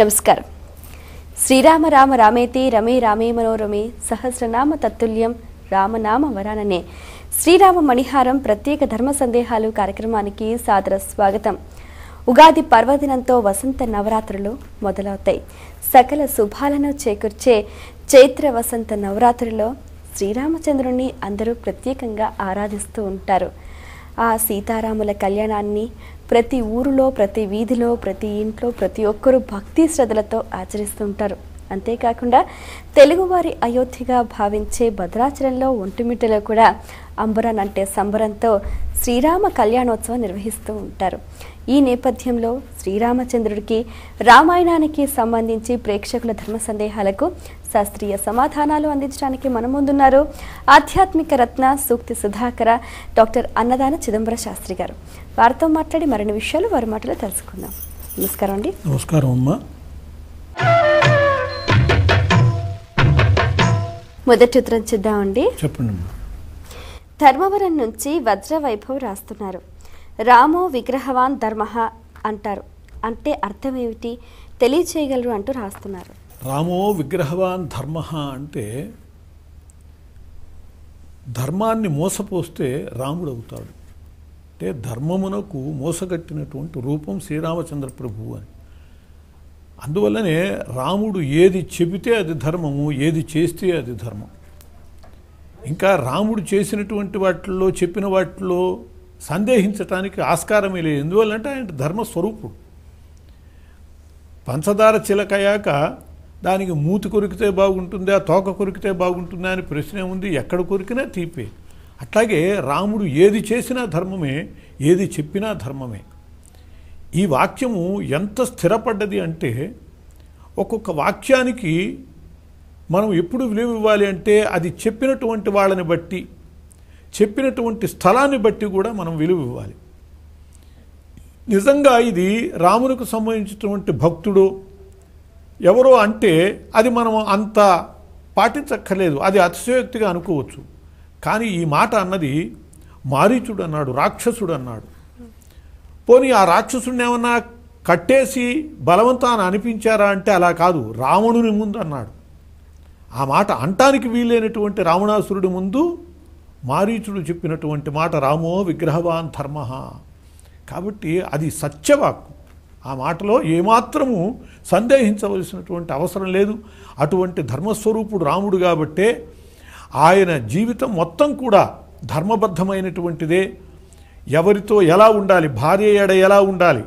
నమస్కారం. శ్రీరామ రామ రామేతి రమే రామే మనోరమే సహస్రనామ తత్తుల్యం రామనామ వరాననే శ్రీరామ మణిహారం ప్రత్యేక ధర్మ సందేహాలు కార్యక్రమానికి సాదర స్వాగతం. ఉగాది పర్వదినంతో వసంత నవరాత్రులు మొదలవుతాయి. సకల శుభాలను చేకూర్చే చైత్ర వసంత నవరాత్రుల్లో శ్రీరామచంద్రుని అందరూ ప్రత్యేకంగా ఆరాధిస్తూ ఉంటారు. ఆ సీతారాముల కళ్యాణాన్ని ప్రతి ఊరిలో, ప్రతి వీధిలో, ప్రతి ఇంట్లో ప్రతి ఒక్కరూ భక్తి శ్రద్ధలతో ఆచరిస్తూ ఉంటారు. అంతేకాకుండా తెలుగువారి అయోధ్యగా భావించే భద్రాచలంలో ఒంటిమిట్టలో కూడా అంబరానంటే సంబరంతో శ్రీరామ కళ్యాణోత్సవం నిర్వహిస్తూ ఉంటారు. ఈ నేపథ్యంలో శ్రీరామచంద్రుడికి రామాయణానికి సంబంధించి ప్రేక్షకుల ధర్మ సందేహాలకు శాస్త్రీయ సమాధానాలు అందించడానికి మన ముందున్నారు ఆధ్యాత్మిక రత్న సూక్తి సుధాకర డాక్టర్ అన్నదాన చిదంబర శాస్త్రి గారు. వారితో మాట్లాడి మరిన్ని విషయాలు వారి మాటలో తెలుసుకుందాం. నమస్కారం అండి. నమస్కారం అమ్మా. మొదటి ఉత్తరం చూద్దామండి. చెప్పండి. ధర్మవరం నుంచి వజ్ర వైభవ్ రాస్తున్నారు. రామో విగ్రహవాన్ ధర్మ అంటారు, అంటే అర్థం ఏమిటి తెలియచేయగలరు అంటూ రాస్తున్నారు. రామో విగ్రహవాన్ ధర్మ అంటే ధర్మాన్ని మోసపోస్తే రాముడు అవుతాడు. అంటే ధర్మమునకు మోసగట్టినటువంటి రూపం శ్రీరామచంద్ర ప్రభువు అని. అందువల్లనే రాముడు ఏది చెబితే అది ధర్మము, ఏది చేస్తే అది ధర్మం. ఇంకా రాముడు చేసినటువంటి వాటిల్లో, చెప్పిన వాటిల్లో సందేహించటానికి ఆస్కారమే లేదు. ఎందువల్లంటే ఆయన ధర్మస్వరూపుడు. పంచదార చిలకయ్యాక దానికి మూతి కొరికితే బాగుంటుందా, తోక కొరికితే బాగుంటుందా అని ప్రశ్న ఉంది. ఎక్కడ కొరికినా తీపే. అట్లాగే రాముడు ఏది చేసినా ధర్మమే, ఏది చెప్పినా ధర్మమే. ఈ వాక్యము ఎంత స్థిరపడ్డది అంటే ఒక్కొక్క వాక్యానికి మనం ఎప్పుడు విలువ ఇవ్వాలి అంటే అది చెప్పినటువంటి వాళ్ళని బట్టి, చెప్పినటువంటి స్థలాన్ని బట్టి కూడా మనం విలువ ఇవ్వాలి. నిజంగా ఇది రామునికి సంబంధించినటువంటి భక్తుడు ఎవరో అంటే అది మనం అంత పాటించక్కర్లేదు, అది అతిశయోక్తిగా అనుకోవచ్చు. కానీ ఈ మాట అన్నది మారీచుడు అన్నాడు, రాక్షసుడు అన్నాడు. పోనీ ఆ రాక్షసుడిని ఏమన్నా కట్టేసి బలవంతాన అనిపించారా అంటే అలా కాదు, రావణుని ముందు అన్నాడు. ఆ మాట అంటానికి వీలైనటువంటి రావణాసురుడి ముందు మారీచుడు చెప్పినటువంటి మాట రామో విగ్రహవాన్ ధర్మ. కాబట్టి అది సత్యవాక్కు. ఆ మాటలో ఏమాత్రము సందేహించవలసినటువంటి అవసరం లేదు. అటువంటి ధర్మస్వరూపుడు రాముడు కాబట్టే ఆయన జీవితం మొత్తం కూడా ధర్మబద్ధమైనటువంటిదే. ఎవరితో ఎలా ఉండాలి, భార్య ఎడ ఎలా ఉండాలి,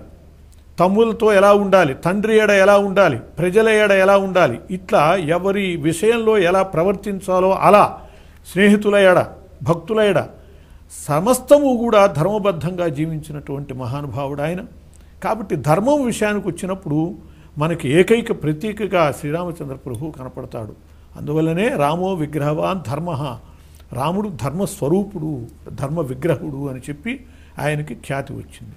తమ్ములతో ఎలా ఉండాలి, తండ్రి ఎడ ఎలా ఉండాలి, ప్రజల ఎడ ఎలా ఉండాలి, ఇట్లా ఎవరి విషయంలో ఎలా ప్రవర్తించాలో అలా స్నేహితుల ఎడ, భక్తుల ఎడ సమస్తము కూడా ధర్మబద్ధంగా జీవించినటువంటి మహానుభావుడు ఆయన. కాబట్టి ధర్మం విషయానికి వచ్చినప్పుడు మనకి ఏకైక ప్రతీకగా శ్రీరామచంద్ర ప్రభువు కనపడతాడు. అందువల్లనే రామో విగ్రహవాన్ ధర్మ, రాముడు ధర్మస్వరూపుడు, ధర్మ విగ్రహుడు అని చెప్పి ఆయనకి ఖ్యాతి వచ్చింది.